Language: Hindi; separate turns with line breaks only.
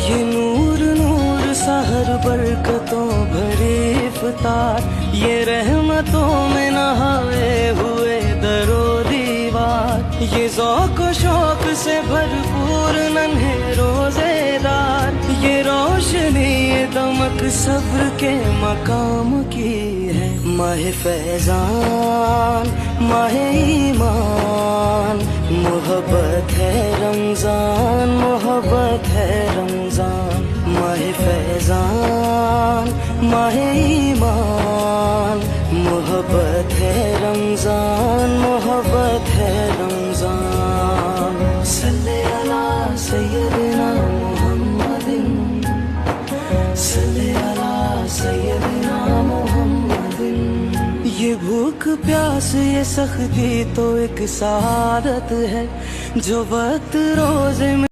ये नूर नूर सहर बरकतों भरे इफ्तार, ये रहमतों में नहाए हुए दरो दीवार, ये ज़ौक़ शौक़ से भरपूर नन्हे रोज़ेदार, ये रोशनी ये दमक सब्र के मकाम की है। माह फैज़ान माह ईमान, मोहब्बत है रमज़ान, मोहब्बत है रमज़ान। माह फैज़ान माह ईमान, मोहब्बत है रमज़ान, मोहब्बत है रमज़ान। सल्ले अला सय्यदिना मुहम्मदिन, सल्ले अला सय्यदिना मुहम्मदिन। ये भूख प्यास ये सख्ती तो एक सआदत है, जो वक्त रोज़े में